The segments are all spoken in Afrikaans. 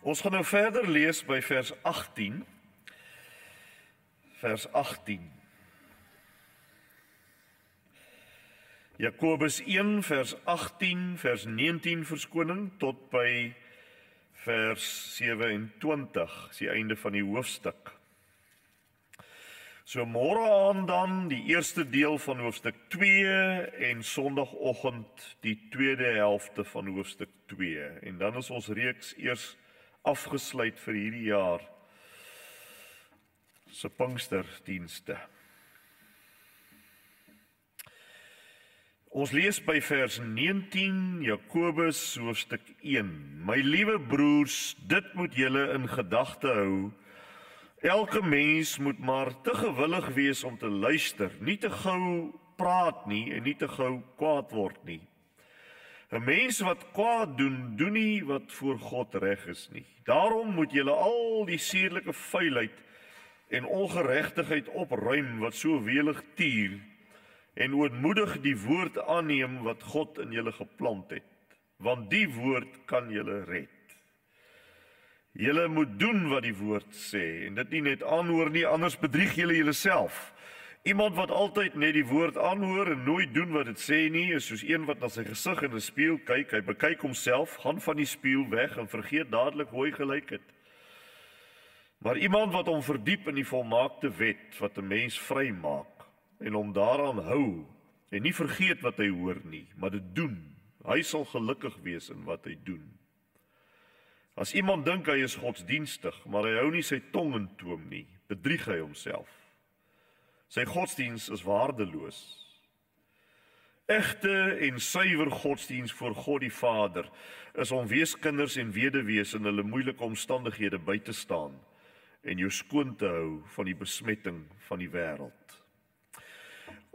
Ons gaan nou verder lees by vers 18. Vers 18. Jakobus 1 vers 18, vers 19 verskoning tot by vers 27, is die einde van die hoofstuk. So môre aan dan die eerste deel van hoofstuk 2 en sondagoggend die tweede helfte van hoofstuk 2. En dan is ons reeks eers afgesluit vir hierdie jaar se Pinksterdienste. Ons lees by vers 19, Jakobus hoofstuk 1. My liewe broers, dit moet julle in gedagte hou. Elke mens moet maar te gewillig wees om te luister, nie te gou praat nie en nie te gou kwaad word nie. 'n Mens wat kwaad doen, doen nie wat voor God reg is nie. Daarom moet julle al die sierlike vuilheid en ongeregtigheid opruim wat so welig tuur, en ootmoedig die woord aanneem wat God in julle geplant het, want die woord kan julle red. Julle moet doen wat die woord sê, en dit nie net aanhoor nie, anders bedrieg julle julleself. Iemand wat altyd net die woord aanhoor en nooit doen wat dit sê nie, is soos een wat na sy gesig in 'n spieël kyk, hy bekyk homself, gaan van die spieël weg en vergeet dadelik hoe hy gelyk het. Maar iemand wat hom verdiep in die volmaakte wet, wat 'n mens vry maak, en hom daaraan hou, en nie vergeet wat hy hoor nie, maar dit doen, hy sal gelukkig wees in wat hy doen. As iemand dink hy is godsdienstig, maar hy hou nie sy tong in toom nie, bedrieg hy homself. Sy godsdiens is waardeloos. Egte en suiwer godsdiens voor God die Vader is om weeskinders en weduwees in hulle moeilike omstandighede by te staan en jou skoon te hou van die besmetting van die wêreld.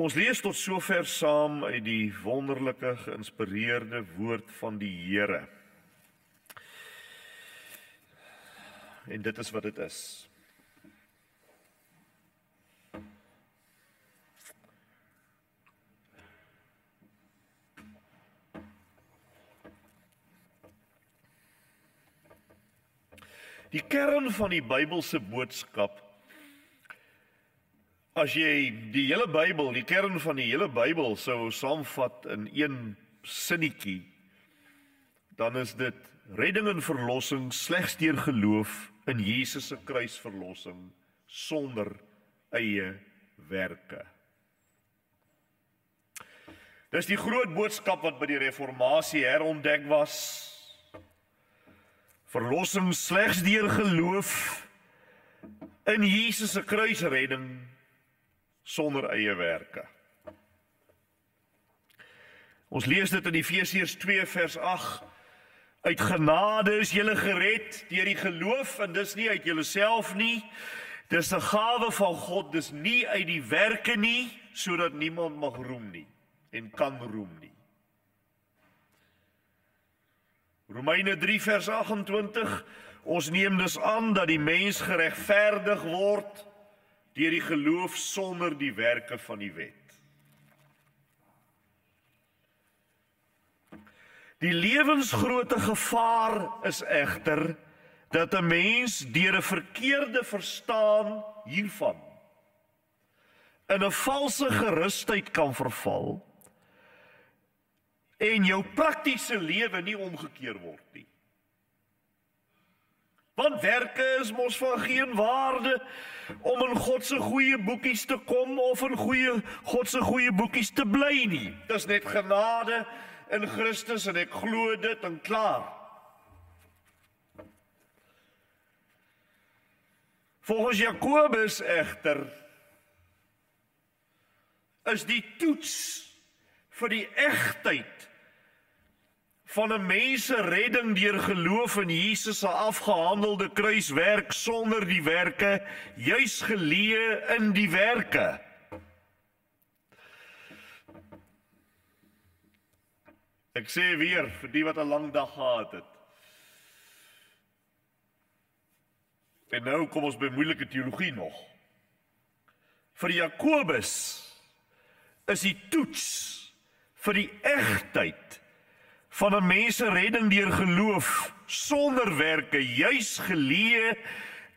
Ons lees tot sover saam uit die wonderlike geïnspireerde woord van die Here. En dit is wat dit is. Die kern van die Bybelse boodskap, as jy die hele Bybel, die kern van die hele Bybel sou saamvat in een sinnetjie, dan is dit redding en verlossing slegs deur geloof in Jesus se kruisverlossing sonder eie werke. Dis die groot boodskap wat by die Reformatie herontdek was. Verlossing slegs deur geloof in Jesus se kruisredding sonder eie werke. Ons lees dit in Efesiërs 2 vers 8. Uit genade is julle gered deur die geloof, en dis nie uit julleself nie. Dis 'n gawe van God, dis nie uit die werke nie, sodat niemand mag roem nie en kan roem nie. Romeine 3 vers 28, ons neem dus aan dat die mens geregverdig word deur die geloof sonder die werke van die wet. Die lewensgrote gevaar is egter dat 'n mens deur 'n verkeerde verstaan hiervan in 'n valse gerusheid kan verval en jou praktiese lewe nie omgekeer word nie. Want werke is mos van geen waarde om in God se goeie boekies te kom of in God se goeie boekies te bly nie. Dis net genade in Christus en ek glo dit en klaar. Volgens Jakobus egter is die toets vir die egtheid van 'n mens se redding deur geloof in Jesus se afgehandelde kruiswerk sonder die werke, juis geleë in die werke. Ek sê weer vir die wat 'n lang dag gehad het. En nou kom ons by moeilike teologie nog. Vir Jakobus is die toets vir die egtheid van 'n mens se redding deur geloof sonder werke, juis geleë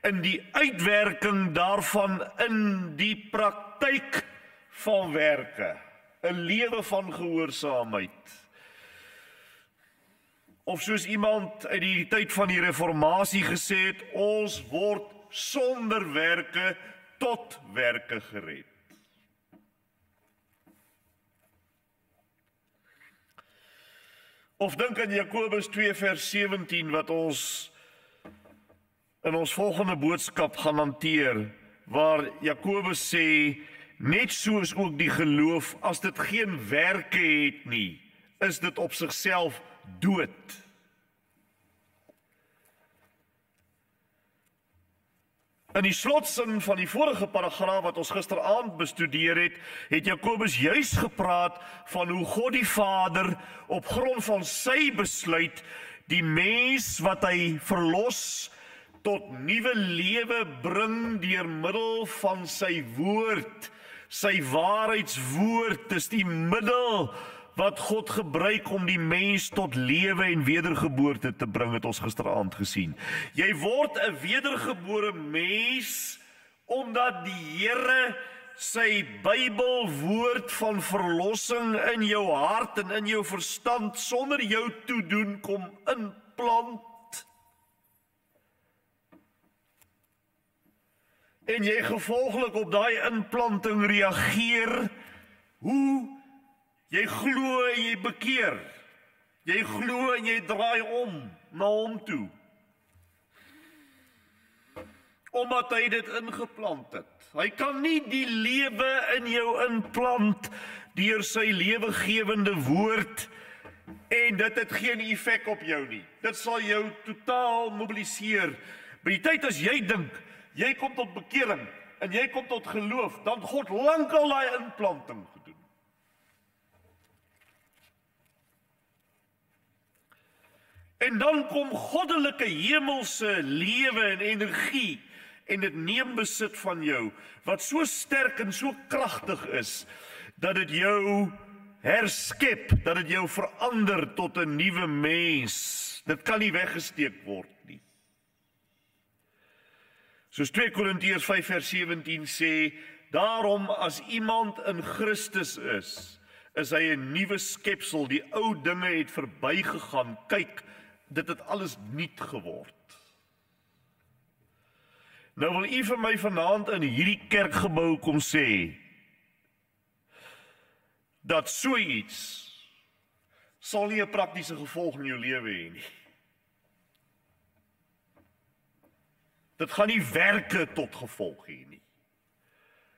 in die uitwerking daarvan in die praktyk van werke, 'n lewe van gehoorsaamheid. Of soos iemand uit die tyd van die reformatie gesê het, ons word sonder werke tot werke gered. Of dink aan Jakobus 2 vers 17 wat ons in ons volgende boodskap gaan hanteer, waar Jakobus sê, net soos ook die geloof, as dit geen werke het nie, is dit op sigself dood. In die slotsin van die vorige paragraaf wat ons gisteraand bestudeer het, het Jakobus juis gepraat van hoe God die Vader op grond van sy besluit die mens wat hy verlos tot nuwe lewe bring deur middel van sy woord. Sy waarheidswoord is die middel wat God gebruik om die mens tot lewe en wedergeboorte te bring, het ons gisteraand gesien. Jy word 'n wedergebore mens omdat die Here sy Bybelwoord van verlossing in jou hart en in jou verstand sonder jou toedoen kom inplant. En jy gevolglik op daai inplanting reageer, hoe jy glo en jy bekeer. Jy glo en jy draai om na hom toe. Omdat hy dit ingeplant het. Hy kan nie die lewe in jou inplant deur sy lewegewende woord en dit het geen effek op jou nie. Dit sal jou totaal mobiliseer. By die tyd as jy dink, jy kom tot bekering en jy kom tot geloof, dan God lankal daai inplanting gedoen. En dan kom goddelike hemelse lewe en energie en dit neem besit van jou, wat so sterk en so kragtig is, dat dit jou herskep, dat dit jou verander tot 'n nuwe mens. Dit kan nie weggesteek word nie. Soos 2 Korintiërs 5 vers 17 sê, daarom as iemand in Christus is hy 'n nuwe skepsel, die ou dinge het verbygegaan, kyk, dit het alles nuut geword. Nou wil u vir my vanaand in hierdie kerkgebou kom sê, dat so iets sal nie 'n praktiese gevolg in jou lewe hê nie. Dit gaan nie werke tot gevolg hê nie.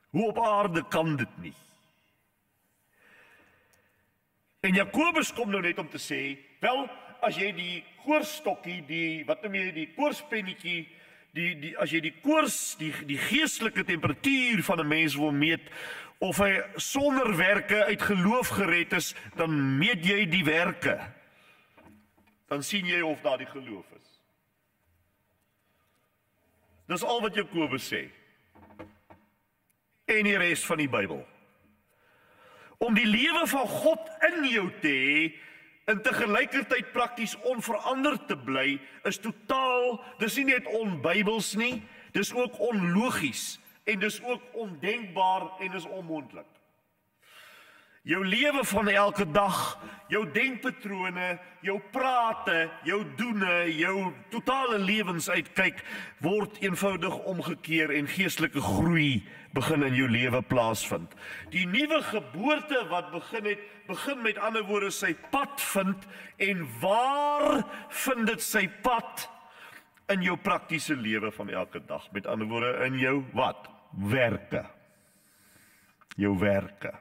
Hoe op aarde kan dit nie? En Jakobus kom nou net om te sê, wel, as jy die koorstokkie, die koorspennetjie, as jy die koors, die geestelike temperatuur van 'n mens wil meet, of hy sonder werke uit geloof gered is, dan meet jy die werke. Dan sien jy of daar die geloof is. Dis al wat Jakobus sê. En die res van die Bybel. Om die lewe van God in jou te hê, en tegelykertyd prakties onveranderd te bly, is totaal, dis nie net onbybels nie, dis ook onlogies, en dis ook ondenkbaar, en dis onmoontlik. Jou lewe van elke dag, jou denkpatrone, jou prate, jou doene, jou totale lewensuitkyk, word eenvoudig omgekeer en geestelike groei begin in jou lewe plaasvind. Die nuwe geboorte wat begin met ander woorde sy pad vind, en waar vind dit sy pad? In jou praktiese lewe van elke dag, met ander woorde in jou wat? Werke. Jou werke.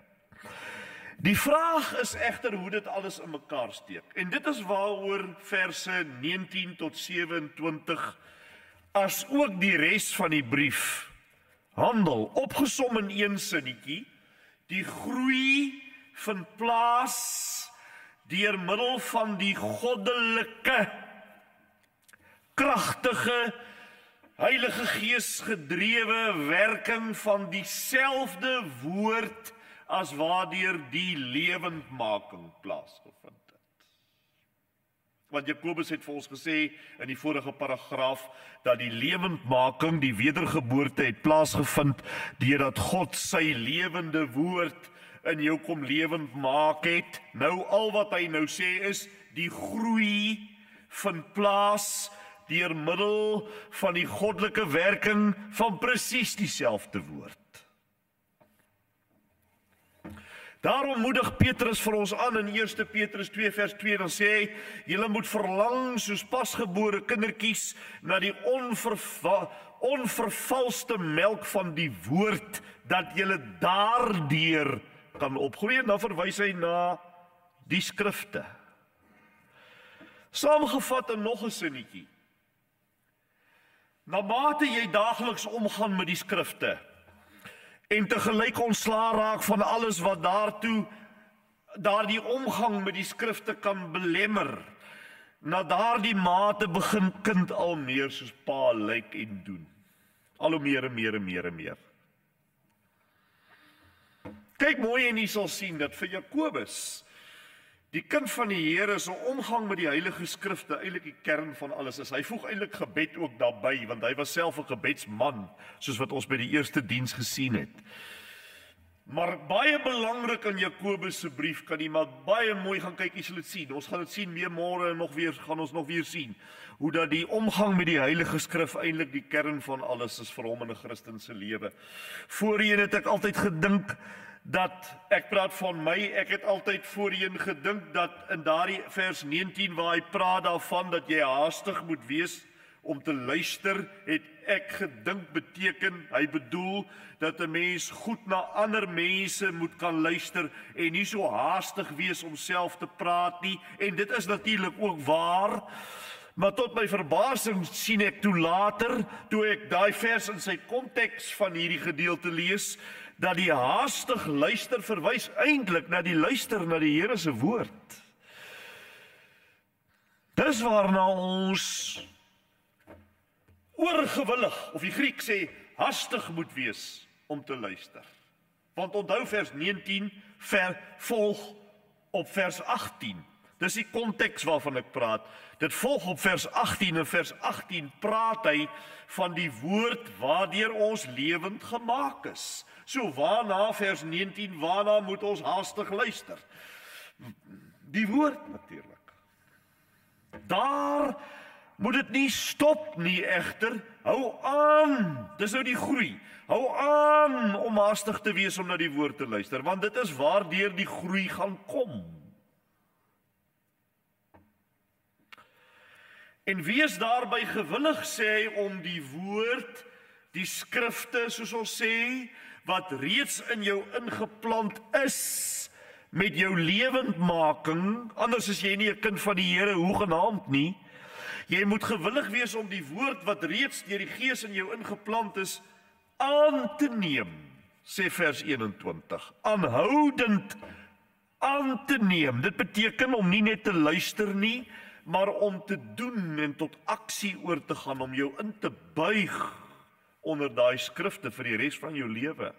Die vraag is egter hoe dit alles in mekaar steek. En dit is waaroor verse 19 tot 27, as ook die res van die brief handel, opgesom in een sinnetjie. Die groei vind plaas deur middel van die goddelike, kragtige, Heilige Gees gedrewe werking van dieselfde woord as waardeur die lewendmaking plaasgevind het. Want Jakobus het vir ons gesê in die vorige paragraaf dat die lewendmaking, die wedergeboorte het plaasgevind deurdat God sy lewende woord in jou kom lewend maak het. Nou al wat hy nou sê is, die groei vind plaas deur middel van die goddelike werking van presies dieselfde woord. Daarom moedig Petrus vir ons aan in 1 Petrus 2 vers 2, dan sê hy, julle moet verlang soos pasgebore kindertjies na die onvervalste melk van die woord, dat julle daardeur kan opgroei. En dan verwys hy na die skrifte. Saamgevat in nog 'n sinnetjie. Naarmate jy daagliks omgaan met die skrifte, en tegelyk ontslaa raak van alles wat daardie omgang met die skrifte kan belemmer, na daardie mate begin kind al meer soos pa lyk en doen. Al hoe meer en meer en meer en meer. Kyk mooi en jy sal sien dat vir Jakobus, die kind van die Here, se omgang met die Heilige Skrifte eintlik die kern van alles is. Hy voeg eintlik gebed ook daarbey, want hy was self 'n gebedsman, soos wat ons by die eerste diens gesien het. Maar baie belangrik in Jakobus se brief, kan jy maar baie mooi gaan kyk, jy sal dit sien. Ons gaan dit sien meer môre en gaan ons nog weer sien, hoe dat die omgang met die Heilige Skrif eintlik die kern van alles is vir hom in 'n Christen se lewe. Voorheen het ek altyd gedink dat, ek praat van my, ek het altyd voorheen gedink dat in daardie vers 19 waar hy praat daarvan dat jy haastig moet wees om te luister, het ek gedink beteken, hy bedoel dat 'n mens goed na ander mense moet kan luister en nie so haastig wees om self te praat nie, en dit is natuurlik ook waar, maar tot my verbasing sien ek toe later, toe ek daai vers in sy konteks van hierdie gedeelte lees, dat die haastig luister verwys eintlik na die luister na die Here se woord. Dis waarna ons oorgewillig, of die Griek sê, hastig moet wees om te luister. Want onthou vers 19 volg op vers 18. Dis die konteks waarvan ek praat. Dit volg op vers 18 en vers 18 praat hy van die woord waardeur ons lewend gemaak is. So waarna vers 19, waarna moet ons haastig luister? Die woord natuurlik. Daar moet dit nie stop nie egter, hou aan, dis nou die groei, hou aan om haastig te wees om na die woord te luister, want dit is waardeur die groei gaan kom. En wees daarby gewillig, sê hy, om die woord, die skrifte, soos ons sê, wat reeds in jou ingeplant is, met jou lewendmaking, anders is jy nie 'n kind van die Here hoegenaamd nie. Jy moet gewillig wees om die woord wat reeds deur die Gees in jou ingeplant is, aan te neem, sê vers 21. Aanhoudend aan te neem. Dit beteken om nie net te luister nie, maar om te doen en tot aksie oor te gaan, om jou in te buig onder daai skrifte vir die res van jou lewe.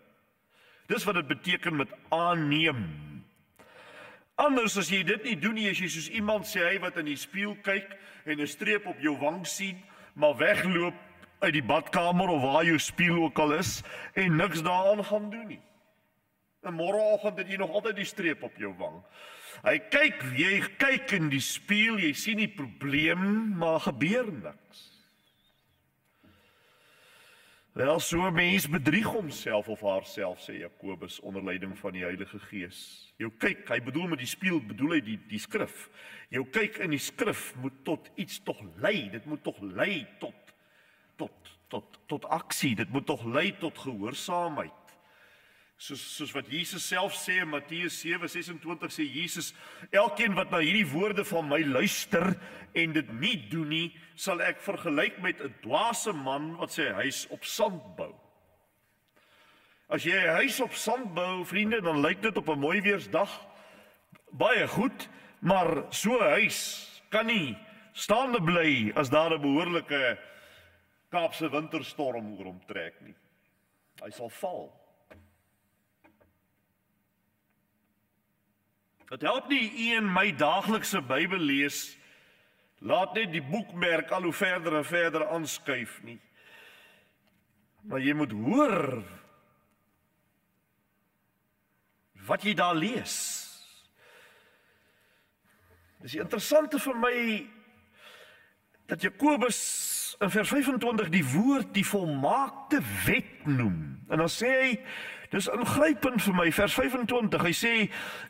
Dis wat dit beteken met aanneem. Anders as jy dit nie doen nie, as jy soos iemand sê hy wat in die spieël kyk en 'n streep op jou wang sien, maar wegloop uit die badkamer of waar jou spieël ook al is en niks daaraan gaan doen nie. En môreoggend het jy nog altyd die streep op jou wang. Jy kyk in die spieël, jy sien die probleem, maar gebeur niks. Wel, so 'n mens bedrieg homself of haarself, sê Jakobus onder leiding van die Heilige Gees. Jou kyk, hy bedoel met die spieël, bedoel hy die skrif. Jou kyk in die skrif moet tot iets tog lei, dit moet tog lei tot aksie, dit moet tog lei tot gehoorsaamheid. Soos wat Jesus self sê in Matteus 7:26 sê Jesus, elkeen wat na hierdie woorde van my luister en dit nie doen nie, sal ek vergelyk met 'n dwaase man wat sy huis op sand bou. As jy 'n huis op sand bou, vriende, dan lyk dit op 'n mooi weersdag baie goed, maar so 'n huis kan nie staande bly as daar 'n behoorlike Kaapse winterstorm oor hom trek nie. Hy sal val. Dit help nie u en my daaglikse Bybel lees laat net die boekmerk al hoe verder en verder aanskuif nie. Maar jy moet hoor wat jy daar lees. Dis die interessante vir my dat Jakobus in vers 25 die woord die volmaakte wet noem. En dan sê hy, dis ingrypend vir my, vers 25, hy sê,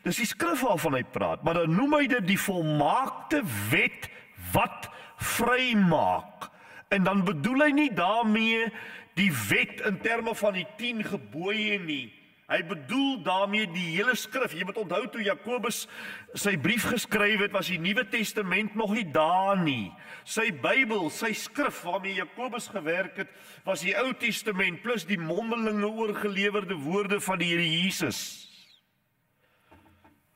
dis die skrif waarvan hy praat, maar dan noem hy dit die volmaakte wet wat vrymaak. En dan bedoel hy nie daarmee die wet in terme van die 10 gebooie nie. Hy bedoel daarmee die hele skrif. Jy moet onthou toe Jakobus sy brief geskryf het, was die Nuwe Testament nog nie daar nie. Sy Bybel, sy skrif waarmee Jakobus gewerk het, was die Ou Testament plus die mondelinge oorgelewerde woorde van die Here Jesus.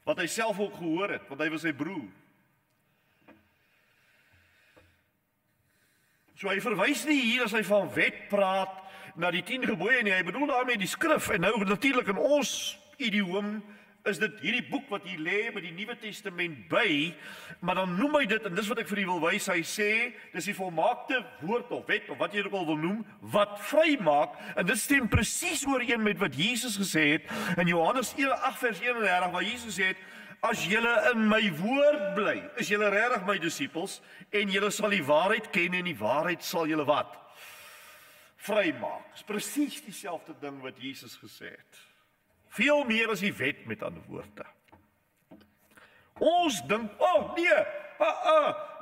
Wat hy self ook gehoor het, want hy was sy broer. So hy verwys nie hier as hy van wet praat na die 10 gebooie nie, hy bedoel daarmee die skrif. En nou natuurlik in ons idioom is dit hierdie boek wat hier lê met die Nuwe Testament by, maar dan noem hy dit, en dis wat ek vir u wil wys, hy sê, dis die volmaakte woord of wet, of wat jy dit ook al wil noem, wat vrymaak, en dit stem presies ooreen met wat Jesus gesê het, in Johannes 8 vers 31, waar Jesus sê het, as julle in my woord bly, is julle regtig my disippels, en julle sal die waarheid ken, en die waarheid sal julle wat? Vrymaak. Dis presies dieselfde ding wat Jesus gesê het. Veel meer as die wet, met ander woorde. Ons dink,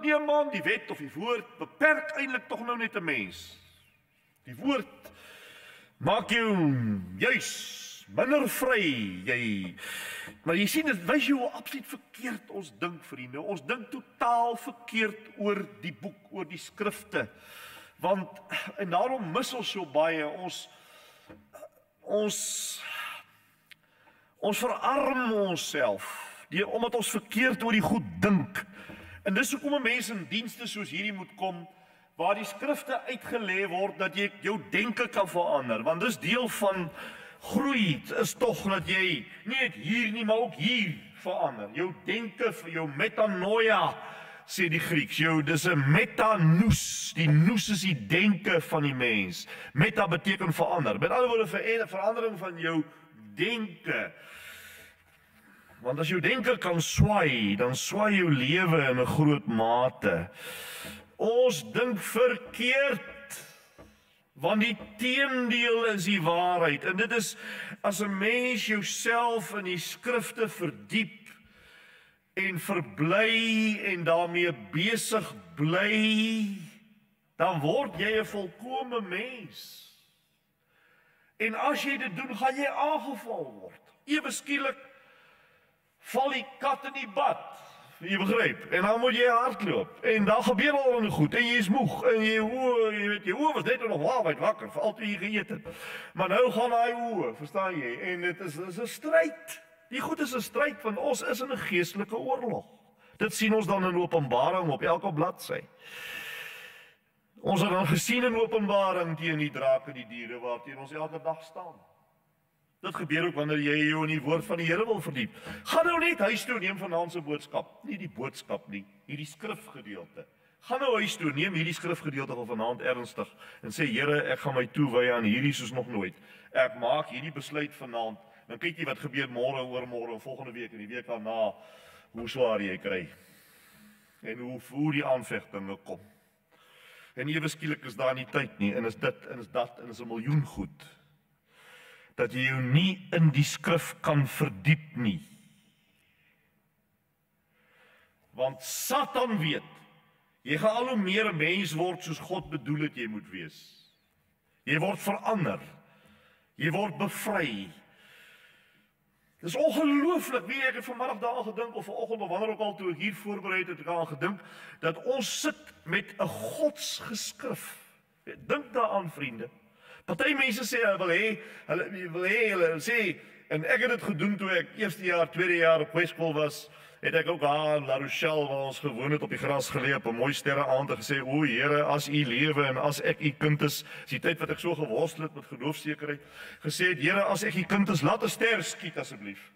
nee man, die wet of die woord beperk eintlik tog nou net 'n mens. Die woord maak jou juis minder vry. Maar jy sien, dit wys jou hoe absoluut verkeerd ons dink, vriende. Ons dink totaal verkeerd oor die boek, oor die skrifte. Want, en daarom mis ons so baie, ons verarm onsself, omdat ons verkeerd oor die goed dink. En dis hoekom 'n mens in dienste soos hierdie moet kom, waar die skrifte uitgelê word, dat jy jou denke kan verander. Want dis deel van groei, is tog dat jy, nie net hier nie, maar ook hier verander. Jou denke, jou metanoia, sê die Grieks, dis 'n metanous, die nous is die denke van die mens. Meta beteken verander, met ander woorde verandering van jou denke. Want as jou denke kan swaai, dan swaai jou lewe in 'n groot mate. Ons dink verkeerd, want die teendeel is die waarheid. En dit is, as 'n mens jouself in die skrifte verdiep, en verbly en daarmee besig bly, dan word jy 'n volkome mens. En as jy dit doen, gaan jy aangeval word. Ewe skielik val die kat in die bad. Jy begryp? En dan moet jy hardloop. En dan gebeur al en goed. En jy is moeg. En jy weet, jy oë was net nog waarheid wakker, vir al toe jy geëet het. Maar nou gaan daai oë, verstaan jy? En dit is 'n stryd. Die goed is 'n stryd, want ons is in 'n geestelike oorlog. Dit sien ons dan in Openbaring op elke bladsy. Ons het dan gesien in Openbaring teen die drake, die diere, waarteen ons elke dag staan. Dit gebeur ook wanneer jy jou in die woord van die Here wil verdiep. Gaan nou net huis toe, neem vanaand se boodskap. Nie die boodskap nie, hierdie skrifgedeelte. Gaan nou huis toe, neem hierdie skrifgedeelte van vanaand ernstig en sê, Here, ek gaan my toewy aan hierdie soos nog nooit. Ek maak hierdie besluit vanaand. Dan kyk jy wat gebeur môre, oormôre, volgende week en die week daarna, hoe swaar jy kry. En hoe die aanvegtinge kom. En ewe skielik is daar nie tyd nie, en is dit, en is dat, en is 'n miljoen goed. Dat jy jou nie in die skrif kan verdiep nie. Want Satan weet, jy gaan al hoe meer 'n mens word soos God bedoel het jy moet wees. Jy word verander. Jy word bevry. Dit is ongelooflik, wie ek het vanmiddag daaraan gedink, of vanoggend of wanneer ook al toe ek hier voorberei het, ek aan gedink, dat ons sit met 'n godsgeskrif. Dink daaraan, vriende. Party mense sê, hulle sê, en ek het dit gedoen toe ek eerste jaar, tweede jaar op Westskool was, het ek ook daar in La Rochelle, waar ons gewoon het op die gras geleë, op 'n mooi sterreaand, en gesê, o Here, as u lewe, en as ek u kind is die tyd wat ek so geworstel het met geloofsekerheid, gesê het, Here, as ek u kind is, laat 'n ster skiet asseblief.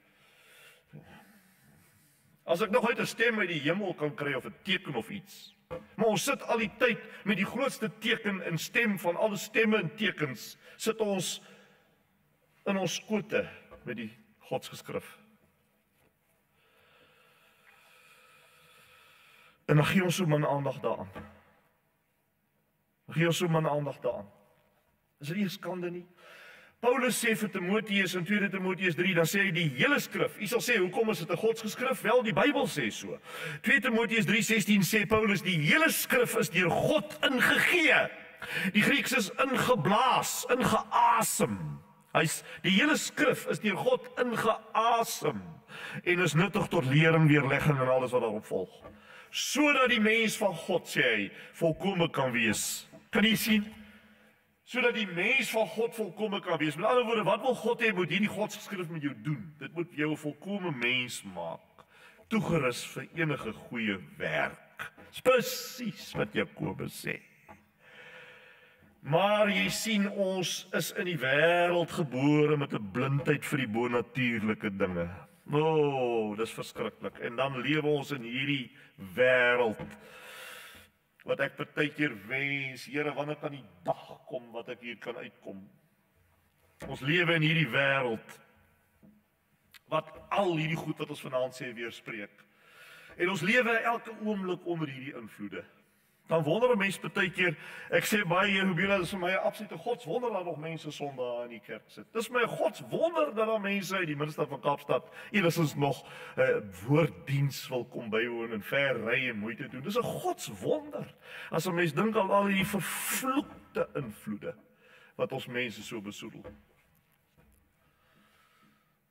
As ek nog uit 'n stem uit die hemel kan kry, of 'n teken of iets, Maar ons sit al die tyd met die grootste teken en stem van alle stemme en tekens, sit ons in ons skote met die godsgeskrif. En dan gee ons so min aandag daaraan. Is dit nie 'n skande nie? Paulus sê vir Timoteus in 2 Timoteus 3, dan sê hy die hele skrif. U sal sê, hoekom is dit 'n godsgeskrif? Wel, die Bybel sê so. 2 Timoteus 3:16 sê Paulus, die hele skrif is deur God ingegee. Die Grieks is ingeblaas, ingeasem. Die hele skrif is deur God ingeasem en is nuttig tot lering, weerlegging en alles wat daarop volg. Sodat die mens van God, sê hy, volkome kan wees. Kan jy sien? Sodat die mens van God volkome kan wees. Met ander woorde, wat wil God hê moet hierdie godsgeskrif met jou doen? Dit moet jou 'n volkome mens maak, toegerus vir enige goeie werk. Dis presies wat Jakobus sê. Maar jy sien, ons is in die wêreld gebore met 'n blindheid vir die bonatuurlike dinge. Dis verskriklik. En dan lewe ons in hierdie wêreld wat ek partykeer wens, Here, wanneer kan die dag kom wat ek hier kan uitkom? Ons lewe in hierdie wêreld wat al hierdie goed wat ons vanaand sê weerspreek. En ons lewe elke oomblik onder hierdie invloede. Dan wonder 'n mens partykeer, ek sê baie hier, hoe dit is vir my 'n absolute godswonder dat nog mense Sondag in die kerk sit. Dis my 'n godswonder dat daar mense uit die middestad van Kaapstad enigstens nog woorddiens wil kom bywoon en ver ry en moeite doen. Dis 'n godswonder. As 'n mens dink aan al hierdie vervloekte invloede wat ons mense so besoedel.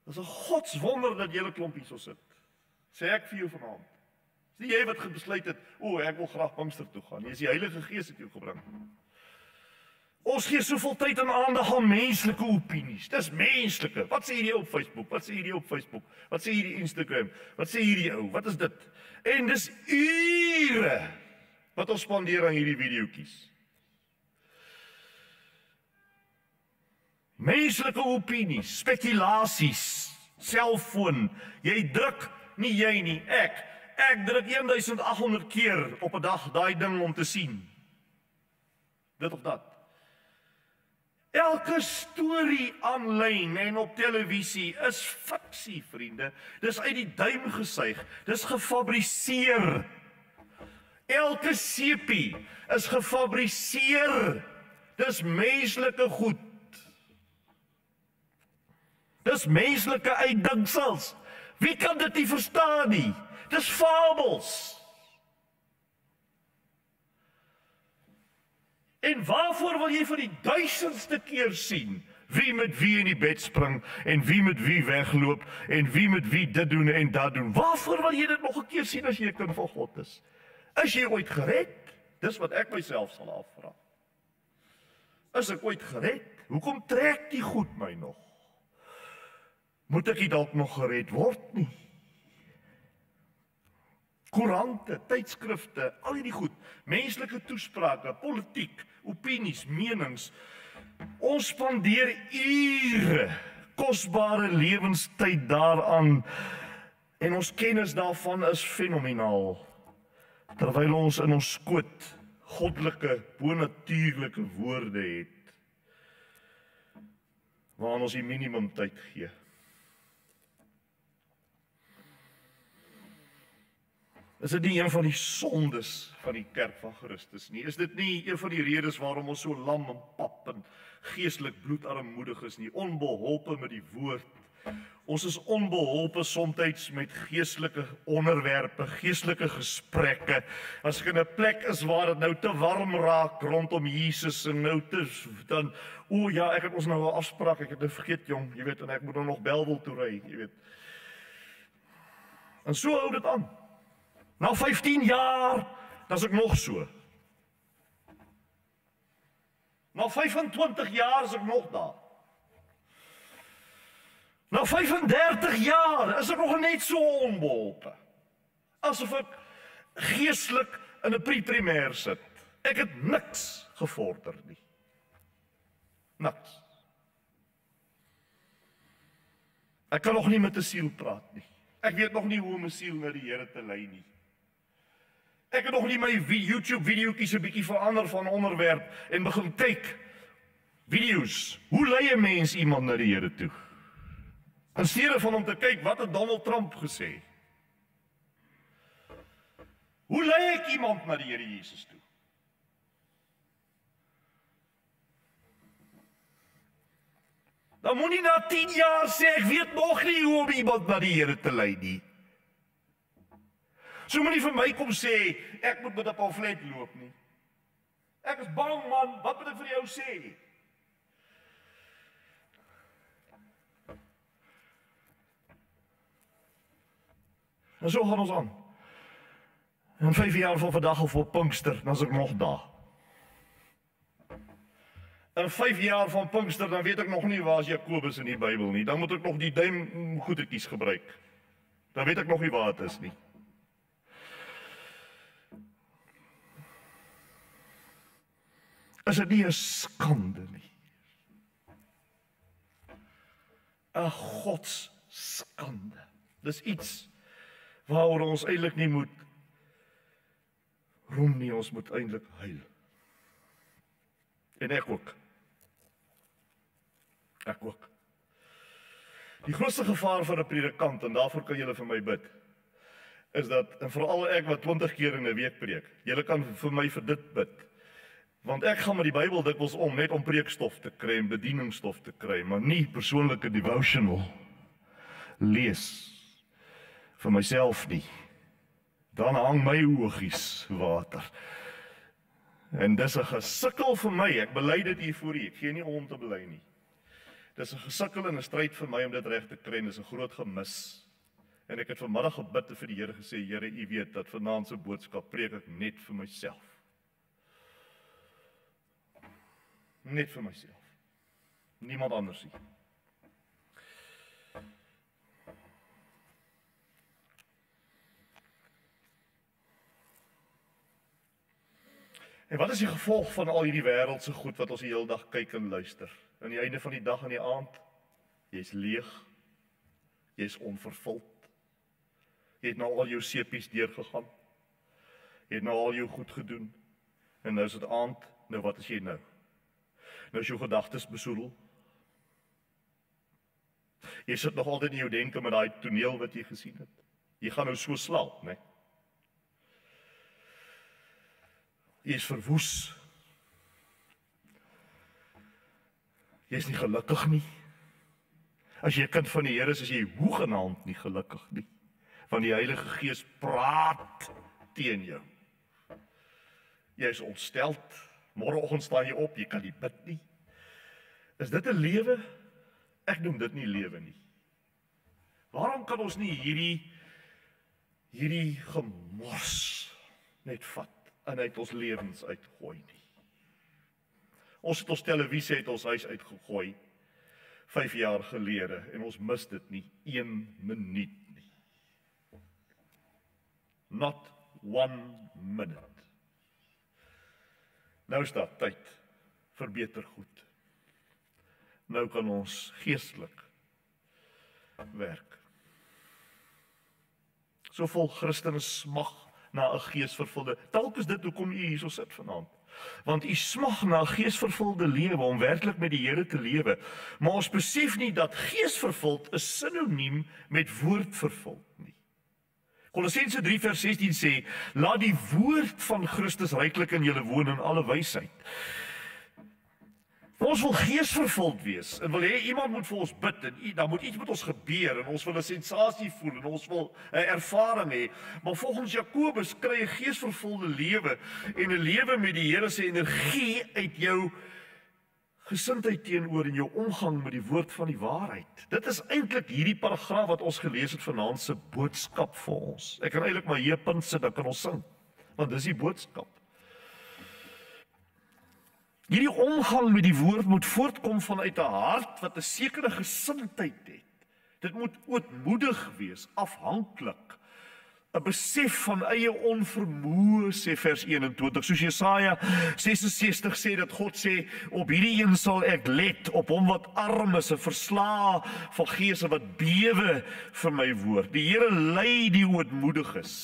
Dis 'n godswonder dat jy 'n klomp hierso sit. Sê ek vir jou vanaand. Dis nie jy wat besluit het, ek wil graag Pinkster toe gaan. Dis die Heilige Gees het jou gebring. Ons gee soveel tyd en aandag aan menslike opinies. Dis menslike. Wat sê hierdie op Facebook? Wat sê hierdie op Facebook? Wat sê hierdie Instagram? Wat sê hierdie ou? Wat is dit? En dis ure wat ons spandeer aan hierdie videoetjies. Menslike opinies, spekulasies, selfoon. Jy druk, nie jy nie, ek druk 1800 keer op 'n dag daai ding om te sien. Dit of dat. Elke storie aanlyn en op televisie is fiksie, vriende. Dis uit die duim gesuig. Dis gefabriseer. Elke sepie is gefabriseer. Dis menslike goed. Dis menslike uitdinksels. Wie kan dit nie verstaan nie? Dis fabels. En waarvoor wil jy vir die 1000ste keer sien wie met wie in die bed spring en wie met wie wegloop en wie met wie dit doen en dat doen? Waarvoor wil jy dit nog 'n keer sien as jy 'n kind van God is? Is jy ooit gered? Dis wat ek myself sal afvra. Is ek ooit gered? Hoekom trek die goed my nog? Moet ek nie dalk nog gered word nie? Koerante, tydskrifte, al hierdie goed, menslike toesprake, politiek, opinies, menings. Ons spandeer ure, kosbare lewenstyd daaraan en ons kennis daarvan is fenomenaal. Terwyl ons in ons skoot goddelike, bonatuurlike woorde het, waaraan ons die minimum tyd gee. Is dit nie een van die sondes van die kerk van Christus nie? Is dit nie een van die redes waarom ons so lam en pap en geestelik bloedarmoedig is nie? Onbeholpe met die woord. Ons is onbeholpe soms met geestelike onderwerpe, geestelike gesprekke. As ek in 'n plek is waar dit nou te warm raak rondom Jesus en nou dan, ek het ons nou 'n afspraak, ek het nou vergeet jong, jy weet, en ek moet nou nog Bellville toe ry, jy weet. En so hou dit aan. Na 15 jaar, dan is ek nog so. Na 25 jaar is ek nog daar. Na 35 jaar is ek nog net so onbeholpe. Asof ek geestelik in 'n pre-primêr sit. Ek het niks gevorder nie. Niks. Ek kan nog nie met 'n siel praat nie. Ek weet nog nie hoe om 'n siel na die Here te lei nie. Ek het nog nie my YouTube videoetjies 'n bietjie verander van onderwerp en begin kyk. Video's. Hoe lei 'n mens iemand na die Here toe? In steede van om te kyk wat het Donald Trump gesê. Hoe lei ek iemand na die Here Jesus toe? Dan moenie na 10 jaar sê, ek weet nog nie hoe om iemand na die Here te lei nie. So moenie vir my kom sê, ek moet met 'n pamflet loop nie. Ek is bang man, wat moet ek vir jou sê? En so gaan ons aan. En 5 jaar van vandag of op Pinkster, dan is ek nog daar. En 5 jaar van Pinkster, dan weet ek nog nie waar is Jakobus in die Bybel nie. Dan moet ek nog die duim goedetjies gebruik. Dan weet ek nog nie waar dit is nie. Is dit nie 'n skande nie? 'n godsskande. Dis iets waaroor ons eintlik nie moet roem nie, ons moet eintlik huil. En ek ook. Ek ook. Die grootste gevaar van 'n predikant, en daarvoor kan julle vir my bid, is dat, en veral ek wat 20 keer in 'n week preek, julle kan vir my vir dit bid. Want ek gaan met die Bybel dikwels om net om preekstof te kry en bedieningsstof te kry, maar nie persoonlike devotional lees vir myself nie. Dan hang my oogies water. En dis 'n gesukkel vir my, ek bely dit hier voor u, ek gee nie om te bely nie. Dis 'n gesukkel en 'n stryd vir my om dit reg te kry, en dis 'n groot gemis. En ek het vanmiddag gebid en vir die Here gesê, Here, u weet dat vanaand se boodskap preek ek net vir myself. Net vir myself. Niemand anders nie. En wat is die gevolg van al hierdie wêreldse goed wat ons die hele dag kyk en luister? Aan die einde van die dag en die aand, jy's leeg. Jy's onvervuld. Jy het nou al jou sepies deurgegaan. Jy het nou al jou goed gedoen. En nou is dit aand, nou wat is jy nou? Nou is jou gedagtes besoedel. Jy sit nog altyd in jou denke met daai toneel wat jy gesien het. Jy gaan nou so slaap, né? Jy is verwoes. Jy is nie gelukkig nie. As jy 'n kind van die Here is, is jy hoegenaamd nie gelukkig nie. Want die Heilige Gees praat teen jou. Jy is ontsteld. Môreoggend staan jy op, jy kan nie bid nie. Is dit 'n lewe? Ek noem dit nie lewe nie. Waarom kan ons nie hierdie gemors net vat en uit ons lewens uitgooi nie? Ons het ons televisie uit ons huis uitgegooi 5 jaar gelede en ons mis dit nie 1 minuut nie. Not 1 minute. Nou is daar tyd vir beter goed. Nou kan ons geestelik werk. So vol Christene smag na 'n geesvervulde. Dalk is dit hoekom u hierso sit vanaand. Want u smag na 'n geesvervulde lewe om werklik met die Here te lewe. Maar ons besef nie dat geesvervuld is sinoniem met woordvervuld nie. Kolossense 3 vers 16 sê, laat die woord van Christus ryklik in julle woon in alle wysheid. Ons wil geesvervuld wees en wil hê iemand moet vir ons bid en dan moet iets met ons gebeur en ons wil 'n sensasie voel en ons wil 'n ervaring hê. Maar volgens Jakobus kry 'n geesvervulde lewe en 'n lewe met die Here se energie uit jou gesindheid teenoor en jou omgang met die woord van die waarheid. Dit is eintlik hierdie paragraaf wat ons gelees het vanaand se boodskap vir ons. Ek kan eintlik maar hier punt sit, dan kan ons sing. Want dis die boodskap. Hierdie omgang met die woord moet voortkom vanuit 'n hart wat 'n sekere gesindheid het. Dit moet ootmoedig wees, afhanklik. 'n besef van eie onvermoë, sê vers 21. Soos Jesaja 66 sê dat God sê, op hierdie een sal ek let, op hom wat arm is en verslae van gees en wat bewe vir my woord. Die Here lei die ootmoediges.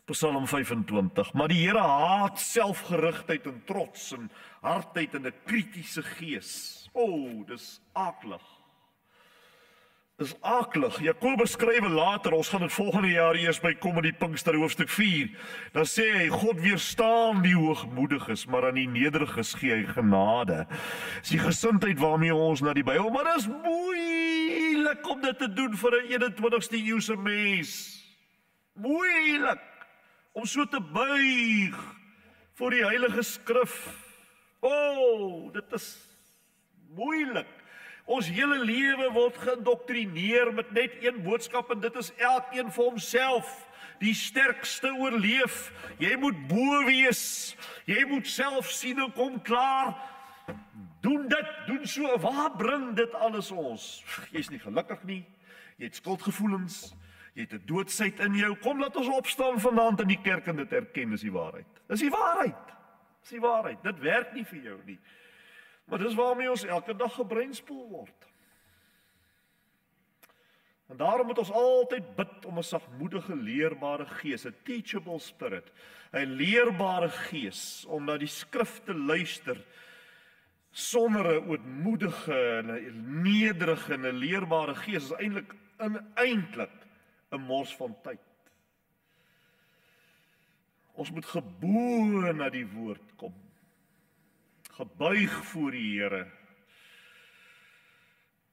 Psalm 25, maar die Here haat selfgerigtheid en trots en hardheid en 'n kritiese gees. Dis aklig. Dis aklig. Jakobus skrywe later, ons gaan dit volgende jaar eers bykom in die Pinkster hoofstuk 4, dan sê hy, God weerstaan die hoogmoediges, maar aan die nederiges gee hy genade. Dis die gesindheid waarmee ons na die Bybel, maar dis moeilik om dit te doen vir 'n 21ste eeuse mens. Moeilik om so te buig voor die Heilige Skrif. Dit is moeilik. Ons hele lewe word geïndoktrineer met net een boodskap en dit is elkeen vir homself. Die sterkste oorleef. Jy moet bo wees. Jy moet self sien en kom klaar. Doen dit, doen so. Waar bring dit alles ons? Jy's nie gelukkig nie. Jy het skuldgevoelens. Jy het 'n doodsheid in jou. Kom, laat ons opstaan vanaand in die kerk en dit erken, dis die waarheid. Dis die waarheid. Dis die waarheid. Dit werk nie vir jou nie. Maar dis waarmee ons elke dag gebreinspoel word. En daarom moet ons altyd bid om 'n sagmoedige, leerbare gees, 'n teachable spirit, 'n leerbare gees, om na die Skrif te luister, sonder 'n ootmoedige, 'n nederige en 'n leerbare gees, is eintlik 'n mors van tyd. Ons moet geboe na die woord kom. Gebuig voor die Here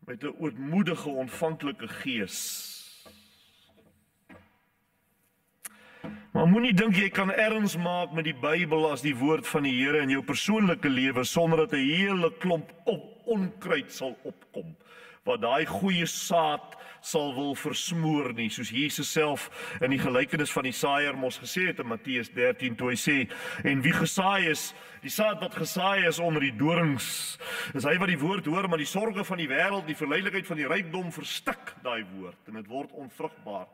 met 'n ootmoedige, ontvanklike gees. Maar moenie dink jy kan erns maak met die Bybel as die woord van die Here in jou persoonlike lewe sonder dat 'n hele klomp onkruid sal opkom, wat daai goeie saad sal wil versmoor nie, soos Jesus self in die gelykenis van die saaier mos gesê het in Matteus 13, toe hy sê, en wie gesaai is, die saad wat gesaai is onder die dorings, is hy wat die woord hoor, maar die sorge van die wêreld, die verleidelikheid van die rykdom verstik daai woord, en dit word onvrugbaar.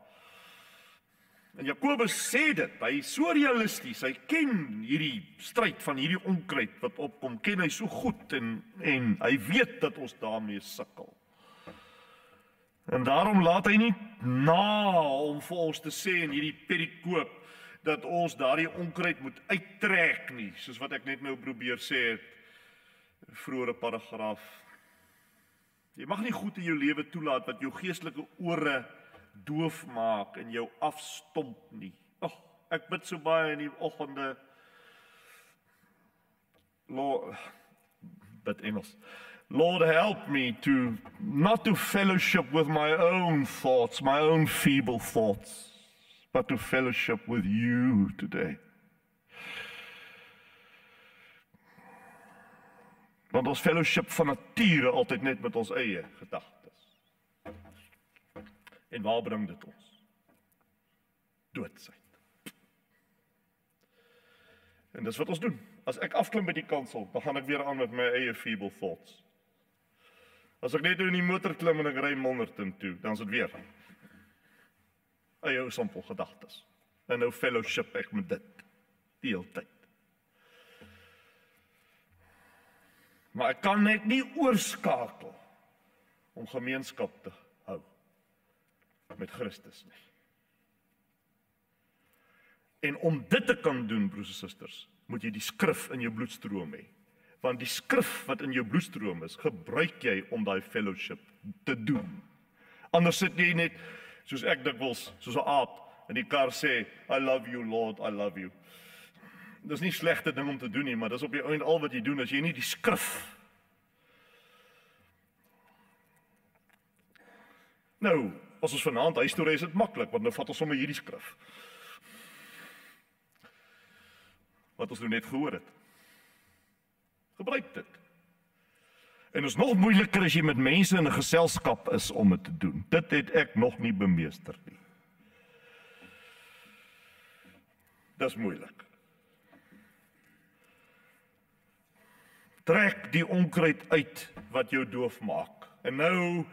En Jakobus sê dit, hy is so realisties, hy ken hierdie stryd van hierdie onkruid wat opkom, ken hy so goed, en hy weet dat ons daarmee sukkel. En daarom laat hy nie na om vir ons te sê in hierdie perikoop dat ons daardie onkruid moet uittrek nie, soos wat ek net nou probeer sê het, vroeëre paragraaf. Jy mag nie goed in jou lewe toelaat wat jou geestelike ore doof maak en jou afstomp nie. Ek bid so baie in die oggende, Lord, help me not to fellowship with my own thoughts, my own feeble thoughts, but to fellowship with you today. Want ons fellowship van nature altyd net met ons eie gedagtes. En waar bring dit ons? Doodsheid. En dis wat ons doen. As ek afklim by die kansel, dan gaan ek weer aan met my eie feeble thoughts. As ek net in die motor klim en ek ry Milnerton toe, dan is dit weer eie simpel gedagtes. En nou fellowship ek met dit die hele tyd. Maar ek kan net nie oorskakel om gemeenskap te hou met Christus nie. En om dit te kan doen, broers en susters, moet jy die skrif in jou bloedstroom hê. Want die skrif wat in jou bloedstroom is, gebruik jy om daai fellowship te doen. Anders sit jy net, soos ek dikwels, soos 'n aap, in die kar sê, I love you, Lord, I love you. Dis nie slegte ding om te doen nie, maar dis op die einde al wat jy doen, as jy nie die skrif. Nou, as ons vanaand huis toe ry, is dit maklik, want nou vat ons sommer hierdie skrif. Wat ons nou net gehoor het. Gebruik dit. En is nog moeiliker as jy met mense in 'n geselskap is om dit te doen. Dit het ek nog nie bemeester nie. Dis moeilik. Trek die onkruid uit wat jou doof maak. En nou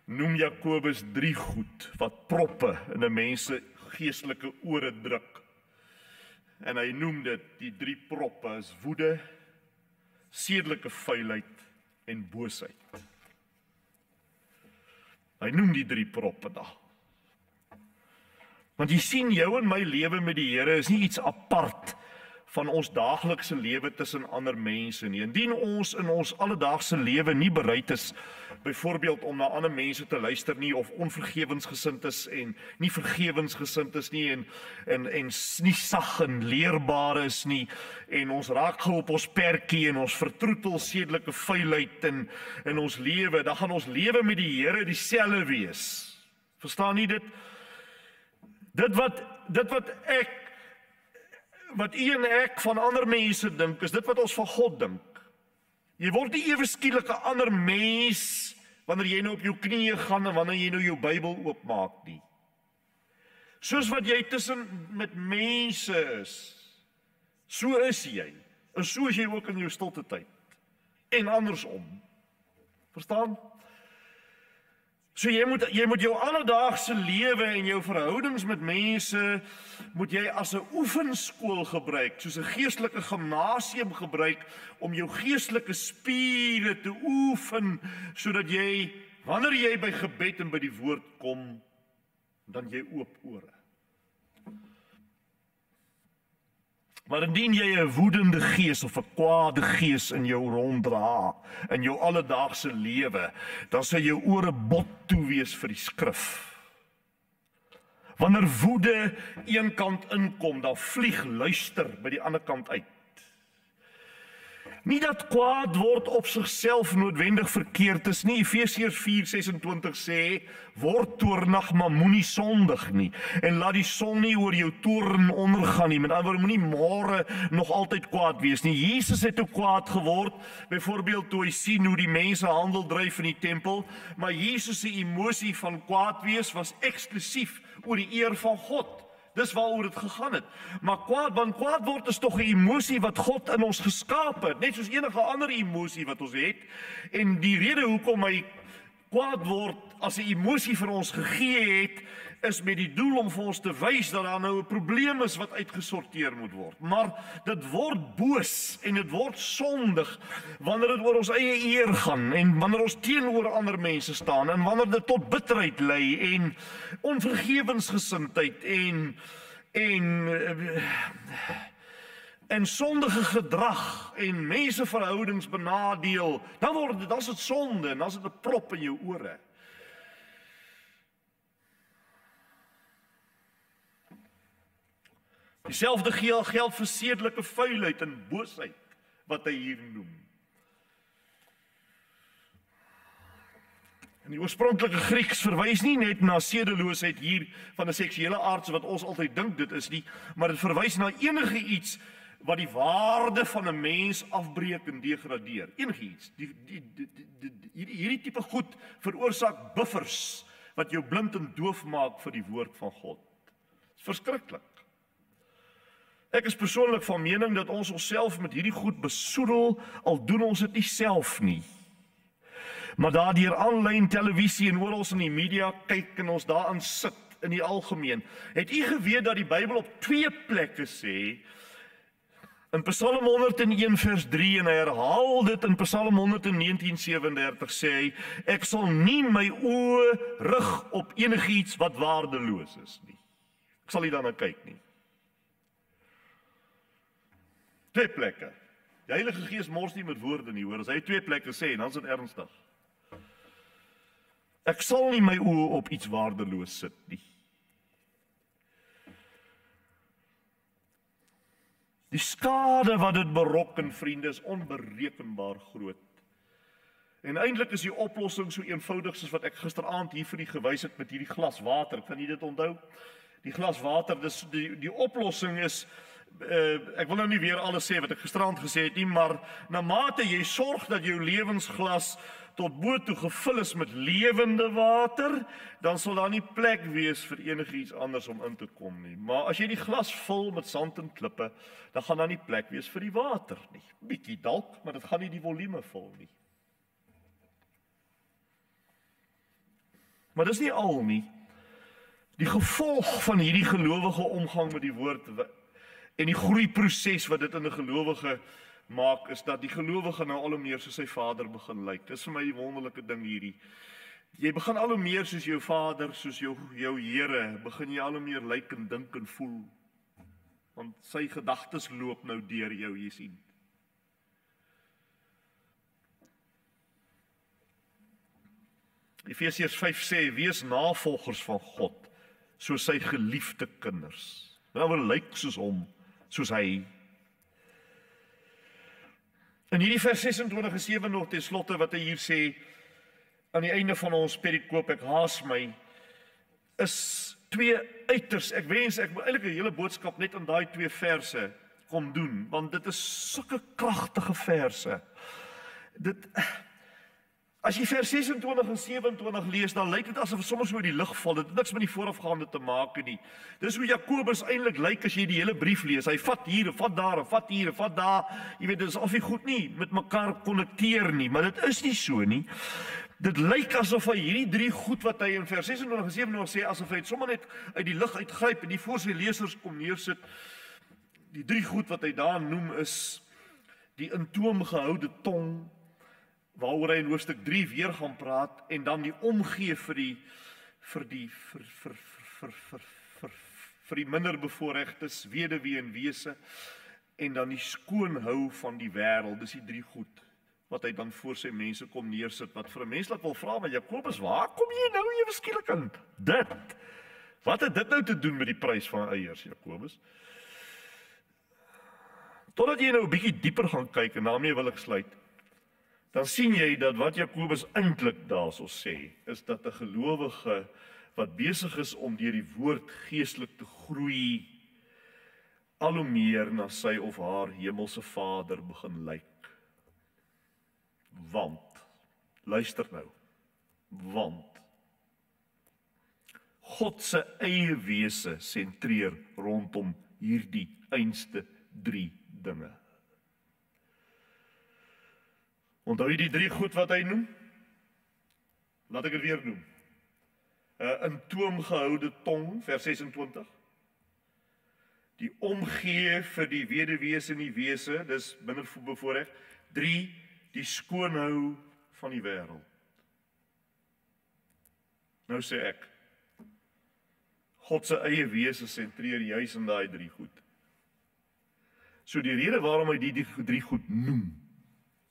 noem Jakobus 3 goed wat proppe in 'n mens se geestelike ore druk. En hy noem dit, die 3 proppe is woede, sedelike vuilheid en boosheid. Hy noem die 3 proppe daar. Want jy sien, jou en my lewe met die Here is nie iets apart van ons daaglikse lewe tussen ander mense nie. Indien ons in ons alledaagse lewe nie bereid is, byvoorbeeld om na ander mense te luister nie, of onvergewensgesind is en nie vergewensgesind is nie, en nie sag en leerbaar is nie, en ons raak gou op ons perkie en ons vertroetel sedelike vuilheid in ons lewe, dan gaan ons lewe met die Here dieselfde wees. Verstaan nie dit? Dit wat u en ek van ander mense dink, is dit wat ons van God dink. Jy word nie ewe skielik 'n ander mens wanneer jy nou op jou knieë gaan en wanneer jy nou jou Bybel oopmaak nie. Soos wat jy tussen met mense is, so is jy. En so is jy ook in jou stilte tyd. En andersom. Verstaan? So jy moet jou alledaagse lewe en jou verhoudings met mense moet jy as 'n oefenskool gebruik, soos 'n geestelike gimnasium gebruik om jou geestelike spiere te oefen, sodat jy, wanneer jy by gebed en by die woord kom, dan jy oop ore. Maar indien jy 'n woedende gees of 'n kwade gees in jou ronddra, in jou alledaagse lewe, dan sal jou ore bot toe wees vir die skrif. Wanneer woede een kant inkom, dan vlieg luister by die ander kant uit. Nie dat kwaad word op sigself noodwendig verkeerd is nie. Efesiërs 4:26 sê, word toornig, maar moenie sondig nie. En laat die son nie oor jou toorn ondergaan nie. Met ander woorde, moenie môre nog altyd kwaad wees nie. Jesus het ook kwaad geword, byvoorbeeld toe hy sien hoe die mense handel dryf in die tempel, maar Jesus se emosie van kwaad wees was eksklusief oor die eer van God. Dis waaroor dit gegaan het. Maar want kwaad word is tog 'n emosie wat God in ons geskaap het, net soos enige ander emosie wat ons het. En die rede hoekom hy kwaad word as 'n emosie vir ons gegee het, is met die doel om vir ons te wys dat daar nou 'n probleem is wat uitgesorteer moet word. Maar dit word boos en dit word sondig wanneer dit oor ons eie eer gaan en wanneer ons teenoor ander mense staan en wanneer dit tot bitterheid lei en onvergewensgesindheid en sondige gedrag en menseverhoudings benadeel, dan is dit sonde en dan is dit 'n prop in jou ore. Dieselfde geld vir sedelike vuilheid en boosheid wat hy hier noem. In die oorspronklike Grieks verwys nie net na sedeloosheid hier van 'n seksuele aard wat ons altyd dink dit is nie, maar dit verwys na enige iets wat die waarde van 'n mens afbreek en degradeer. Enige iets. Hierdie tipe goed veroorsaak buffers wat jou blind en doof maak vir die woord van God. Dit is verskriklik. Ek is persoonlik van mening dat ons onsself met hierdie goed besoedel, al doen ons dit nie self nie. Maar daardeur aanlyn televisie en oral in die media kyk en ons daarin sit in die algemeen. Het u geweet dat die Bybel op 2 plekke sê, in Psalm 101 vers 3 en hy herhaal dit in Psalm 119:37 sê hy, ek sal nie my oë rig op enigiets wat waardeloos is nie. Ek sal nie daarna kyk nie. 2 plekke. Die Heilige Gees mors nie met woorde nie, hoor. As hy 2 plekke sê, dan is dit ernstig. Ek sal nie my oë op iets waardeloos sit nie. Die skade wat dit berokken, vriende, is onberekenbaar groot. En eintlik is die oplossing so eenvoudig soos wat ek gisteraand hier vir u gewys het met hierdie glas water. Kan jy dit onthou? Die glas water, dis die oplossing is ek wil nou nie weer alles sê wat ek gisteraand gesê het nie, maar na mate jy sorg dat jou lewensglas tot bo toe gevul is met lewende water, dan sal daar nie plek wees vir enigiets anders om in te kom nie. Maar as jy die glas vul met sand en klippe, dan gaan daar nie plek wees vir die water nie. Bietjie dalk, maar dit gaan nie die volume vul nie. Maar dis nie al nie. Die gevolg van hierdie gelowige omgang met die woord en die groeiproses wat dit in 'n gelowige maak, is dat die gelowige nou al hoe meer soos sy vader begin lyk. Dis vir my die wonderlike ding hierdie. Jy begin al hoe meer soos jou Vader, soos jou Here, begin jy al hoe meer lyk en dink en voel. Want sy gedagtes loop nou deur jou, jy sien. Efesiërs 5 sê, wees navolgers van God, soos sy geliefde kinders. Nou lyk soos hom, soos hy. In hierdie vers 26 en 7 nog ten slotte wat hy hier sê, aan die einde van ons perikoop, ek haas my, is twee uiters. Ek wens ek moet eintlik 'n hele boodskap net aan daai twee verse kom doen, want dit is sulke kragtige verse. As jy vers 26 en 27 lees, dan lyk dit asof soms oor die lug val. Dit het niks met die voorafgaande te maak nie. Dis hoe Jakobus eintlik lyk as jy die hele brief lees. Hy vat hier, en vat daar, en vat hier, en vat daar. Jy weet, dit is of hy goed nie met mekaar konnekteer nie, maar dit is nie so nie. Dit lyk asof hy hierdie drie goed wat hy in vers 26 en 27 sê, asof hy het sommer net uit die lug uitgryp en die voor sy lesers kom neersit. Die drie goed wat hy daar noem is die in toom gehoude tong, waaroor hy in hoofstuk 3 weer gaan praat, en dan die omgee vir die minderbevoorregtes, weduwee en wese, en dan die skoon hou van die wêreld. Dis die drie goed wat hy dan voor sy mense kom neersit, wat vir 'n mens laat wil vra, maar Jakobus, waar kom jy nou ewe skielik aan dit? Wat het dit nou te doen met die prys van eiers, Jakobus? Totdat jy nou 'n bietjie dieper gaan kyk, en daarmee wil ek sluit, dan sien jy dat wat Jakobus eintlik daarso sê, is dat 'n gelowige wat besig is om deur die woord geestelik te groei, al hoe meer na sy of haar hemelse Vader begin lyk. Want, luister nou, want God se eie wese sentreer rondom hierdie einste drie dinge. Onthou jy die drie goed wat hy noem? Laat ek dit weer noem. 'n In toom gehoude tong, vers 26. Die omgee vir die weduwees en die wese, dis minderbevoorreg. 3, die skoonhou van die wêreld. Nou sê ek, God se eie wese sentreer juis in daai drie goed. So die rede waarom hy die drie goed noem,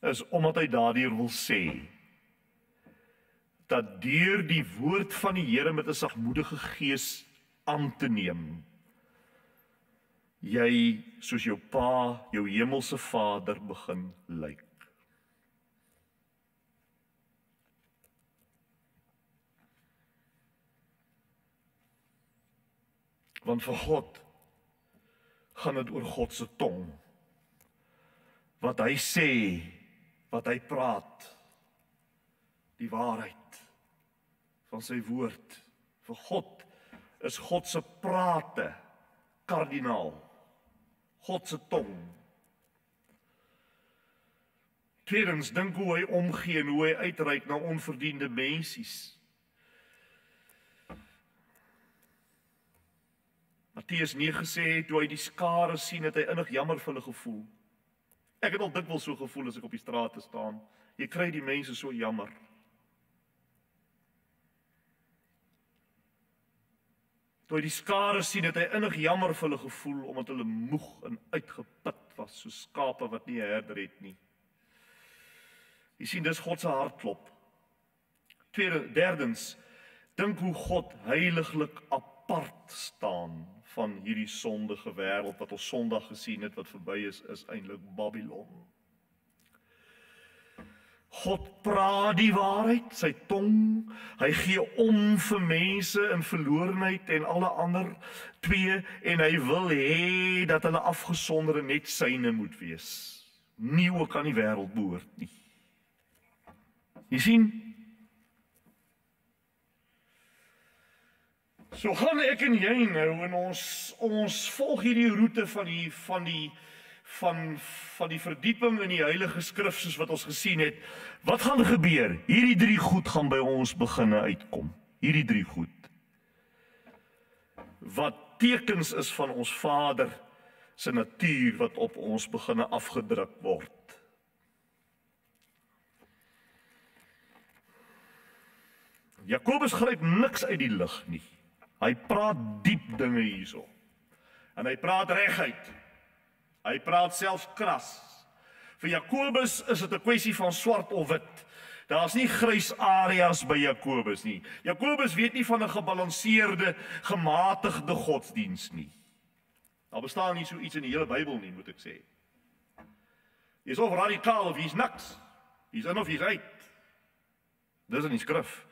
is omdat hy daardeur wil sê, dat deur die woord van die Here met 'n sagmoedige gees aan te neem, jy soos jou pa, jou hemelse Vader begin lyk. Want vir God gaan dit oor God se tong. Wat hy sê, wat hy praat, die waarheid van sy woord. Vir God is God se prate kardinaal. God se tong. Tweedens, dink hoe hy omgee en hoe hy uitreik na onverdiende mensies. Matteus 9 sê, toe hy die skare sien, het hy innig jammer vir hulle gevoel. Ek het al dikwels so gevoel as ek op die strate staan. Jy kry die mense so jammer. Toe hy die skare sien, het hy innig jammer vir hulle gevoel, omdat hulle moeg en uitgeput was, so skape wat nie 'n herder het nie. Jy sien, dis God se hartklop. Derdens, dink hoe God heiliglik apart staan van hierdie sondige wêreld wat ons Sondag gesien het, wat verby is eintlik Babylon. God praat die waarheid, sy tong, hy gee om vir mense in verlorenheid en alle ander. 2, en hy wil hê dat hulle afgesonder en net syne moet wees. Nie ook aan die wêreld behoort nie. Jy sien? So gaan ek en jy nou en ons volg hierdie roete van die verdieping in die Heilige Skrif soos wat ons gesien het. Wat gaan gebeur? Hierdie drie goed gaan by ons beginne uitkom. Hierdie drie goed. Wat tekens is van ons Vader se natuur wat op ons beginne afgedruk word. Jakobus gryp niks uit die lug nie. Hy praat diep dinge hierso. En hy praat reguit. Hy praat selfs kras. Vir Jakobus is dit 'n kwessie van swart of wit. Daar's nie grys areas by Jakobus nie. Jakobus weet nie van 'n gebalanseerde, gematigde godsdiens nie. Daar bestaan nie so iets in die hele Bybel nie, moet ek sê. Jy's of radikaal of jy's niks. Jy's in of jy's uit. Dis in die skrif.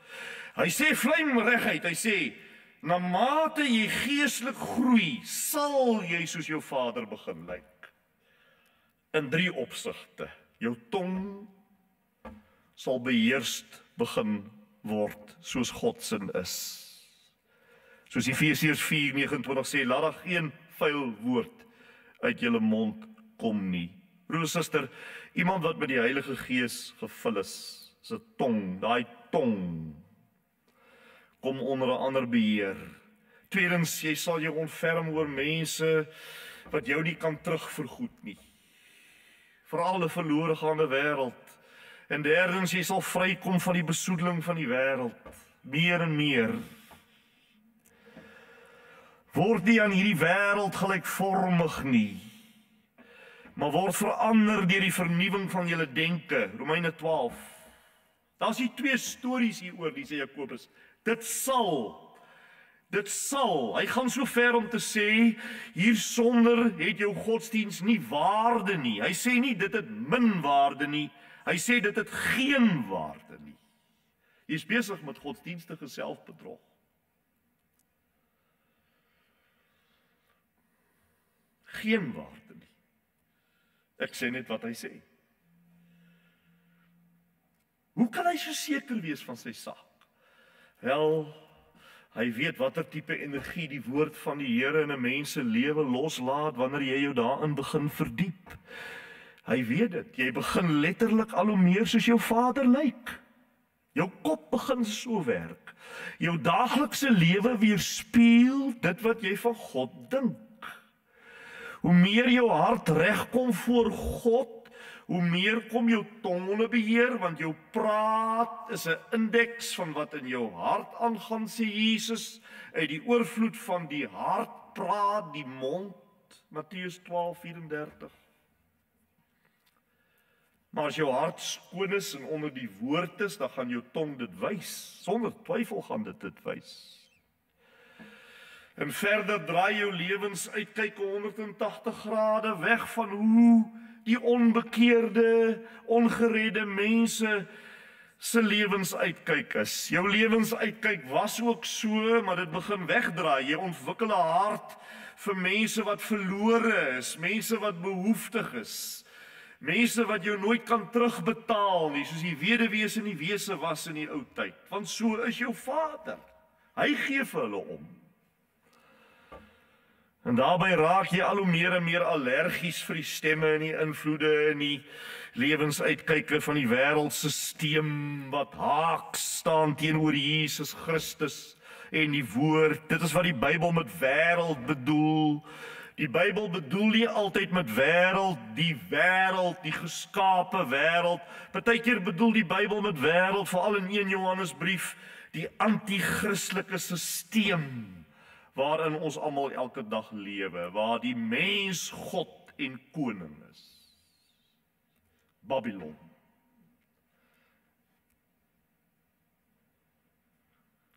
Hy sê vlijmreguit, hy sê, na mate jy geestelik groei, sal jy soos jou vader begin lyk. In 3 opsigte. Jou tong sal beheerst begin word, soos God sin is. Soos Efesiërs 4:29 sê, laat daar geen vuil woord uit julle mond kom nie. Broer en suster, iemand wat met die Heilige Gees gevul is, sy tong, daai tong, kom onder 'n ander beheer. Tweedens, jy sal jou ontferm oor mense wat jou nie kan terugvergoed nie. Veral 'n verlore gaande wêreld. En derdens, jy sal vrykom van die besoedeling van die wêreld. Meer en meer. Word nie aan hierdie wêreld gelykvormig nie, maar word verander deur die vernuwing van julle denke. Romeine 12. Daar's die 2 stories hieroor, die sê Jakobus. Dit sal, hy gaan so ver om te sê, hiersonder het jou godsdiens nie waarde nie. Hy sê nie dit het min waarde nie, hy sê dit het geen waarde nie. Jy is besig met godsdienstige selfbedrog. Geen waarde nie. Ek sê net wat hy sê. Hoe kan hy so seker wees van sy saak? Wel, hy weet watter tipe energie die woord van die Here in 'n mens se lewe loslaat wanneer jy jou daarin begin verdiep. Hy weet dit. Jy begin letterlik al hoe meer soos jou vader lyk. Jou kop begin so werk. Jou daaglikse lewe weerspieël dit wat jy van God dink. Hoe meer jou hart regkom voor God, hoe meer kom jou tong onder beheer, want jou praat is 'n indeks van wat in jou hart aangaan, sê Jesus. Uit die oorvloed van die hart praat die mond, Matteus 12:34. Maar as jou hart skoon is en onder die woord is, dan gaan jou tong dit wys. Sonder twyfel gaan dit wys. En verder draai jou lewensuitkyk 180 grade weg van hoe die onbekeerde, ongeredde mense se lewensuitkyk is. Jou lewensuitkyk was ook so, maar dit begin wegdraai. Jy ontwikkel 'n hart vir mense wat verlore is, mense wat behoeftig is, mense wat jou nooit kan terugbetaal nie, soos die weduwees en die wese was in die ou tyd. Want so is jou Vader. Hy gee vir hulle om. En daarbey raak jy al hoe meer en meer allergies vir die stemme en die invloede en die lewensuitkyke van die wêreldsisteem wat haaks staan teenoor Jesus Christus en die woord. Dit is wat die Bybel met wêreld bedoel. Die Bybel bedoel nie altyd met wêreld, die geskape wêreld. Partykeer bedoel die Bybel met wêreld, veral in 1 Johannesbrief, die anti-christelike sisteem waarin ons almal elke dag lewe, waar die mens God en koning is. Babylon.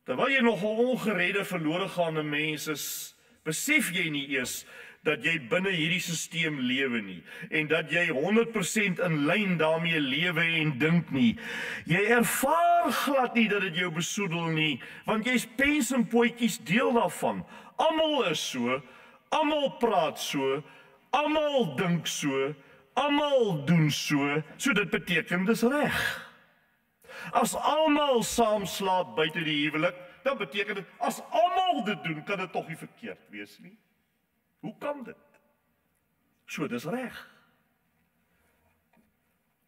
Terwyl jy nog 'n ongeredde, verlore gaande mens is, besef jy nie eers dat jy binne hierdie sisteem lewe nie en dat jy 100% in lyn daarmee lewe en dink nie. Jy ervaar glad nie dat dit jou besoedel nie, want jy's pens en potjies deel daarvan. Almal is so, almal praat so, almal dink so, almal doen so, so dit beteken dis reg. As almal saam slaap buite die huwelik, dan beteken dit as almal dit doen, kan dit tog nie verkeerd wees nie. Hoe kan dit? So, dis reg.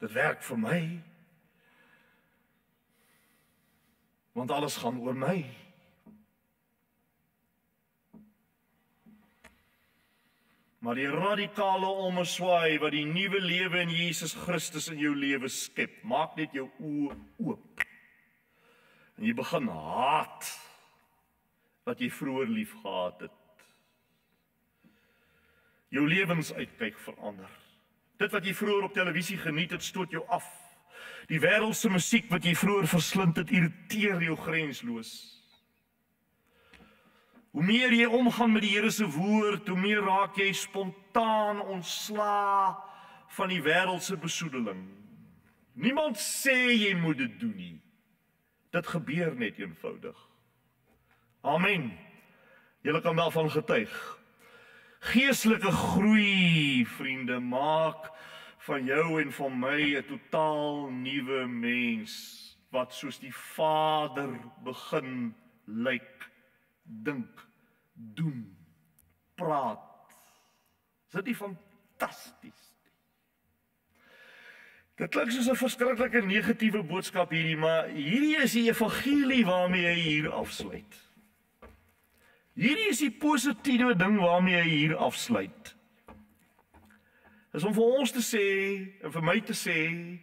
Dit werk vir my. Want alles gaan oor my. Maar die radikale ommeswaai wat die nuwe lewe in Jesus Christus in jou lewe skep, maak net jou oë oop. En jy begin haat wat jy vroeër lief gehad het. Jou lewensuitkyk verander. Dit wat jy vroeër op televisie geniet het, stoot jou af. Die wêreldse musiek wat jy vroeër verslind het, irriteer jou grensloos. Hoe meer jy omgaan met die Here se woord, hoe meer raak jy spontaan ontslae van die wêreldse besoedeling. Niemand sê jy moet dit doen nie. Dit gebeur net eenvoudig. Amen. Julle kan daarvan getuig. Geestelike groei, vriende, maak van jou en van my 'n totaal nuwe mens wat soos die Vader begin lyk, dink, doen, praat. Is dit nie fantasties? Dit klink soos 'n verskriklike negatiewe boodskap hierdie, maar hierdie is die evangelie waarmee hy hier afsluit. Hierdie is die positiewe ding waarmee hy hier afsluit. Is om vir ons te sê, en vir my te sê,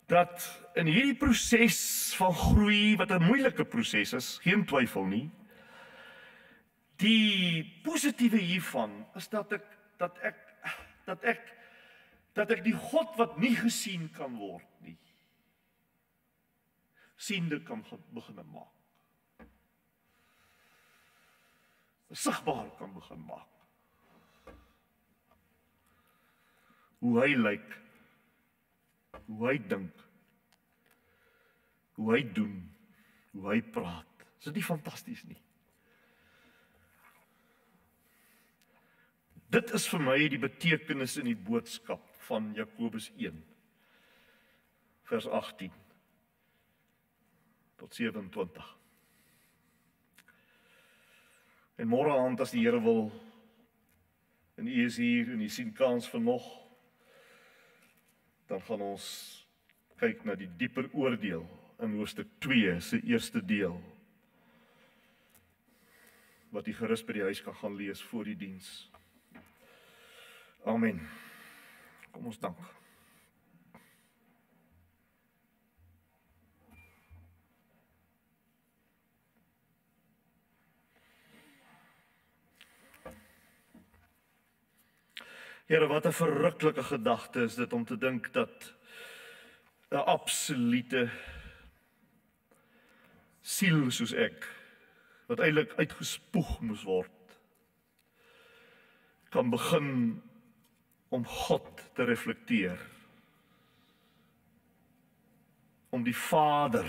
dat in hierdie proses van groei, wat 'n moeilike proses is, geen twyfel nie, die positiewe hiervan is dat ek die God wat nie gesien kan word nie, siende kan begin maak. Sigbaar kan begin maak. Hoe hy lyk, hoe hy dink, hoe hy doen, hoe hy praat. Is dit nie fantasties nie? Dit is vir my die betekenis in die boodskap van Jakobus 1, vers 18 tot 27. En môre aand as die Here wil, en u is hier en u sien kans vir nog, dan gaan ons kyk na die dieper oordeel in hoofstuk 2 se eerste deel, wat u gerus by die huis kan gaan lees voor die diens. Amen. Kom ons dank. Here, wat 'n verruklike gedagte is dit om te dink dat 'n absolute siel soos ek, wat eintlik uitgespoeg moes word, kan begin om God te reflekteer, om die Vader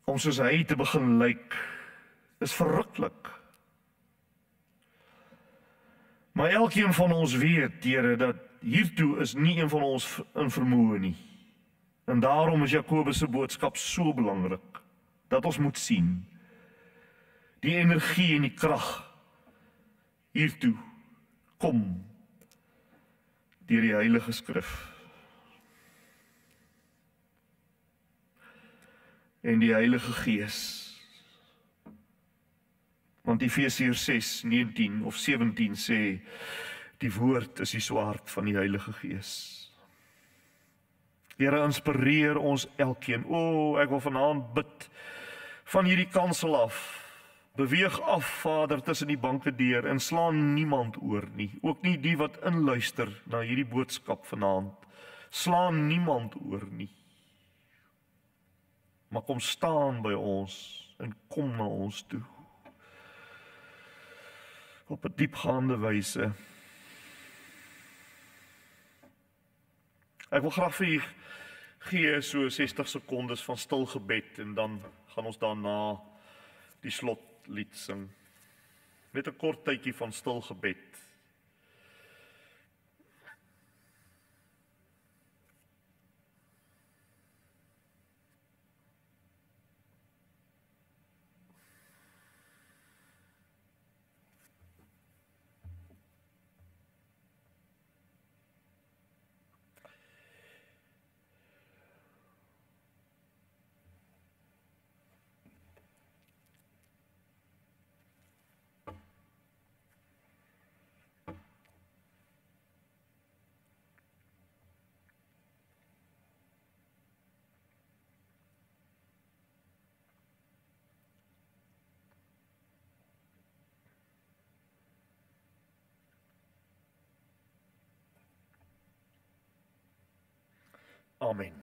om soos hy te begin lyk, is verruklik. Maar elkeen van ons weet, Here, dat hiertoe is nie een van ons in vermoë nie. En daarom is Jakobus se boodskap so belangrik, dat ons moet sien, die energie en die krag hiertoe kom deur die Heilige Skrif. En die Heilige Gees. Want Efesiërs 6:19 of 17 sê, die woord is die swaard van die Heilige Gees. Here, inspireer ons elkeen. Ek wil vanaand bid van hierdie kansel af. Beweeg af, Vader, tussen die banke deur en slaan niemand oor nie. Ook nie die wat inluister na hierdie boodskap vanaand. Slaan niemand oor nie. Maar kom staan by ons en kom na ons toe. Op 'n diepgaande wyse. Ek wil graag vir u gee so 60 sekondes van stil gebed en dan gaan ons daarna die slotlied sing. Net 'n kort tydjie van stil gebed. Amen.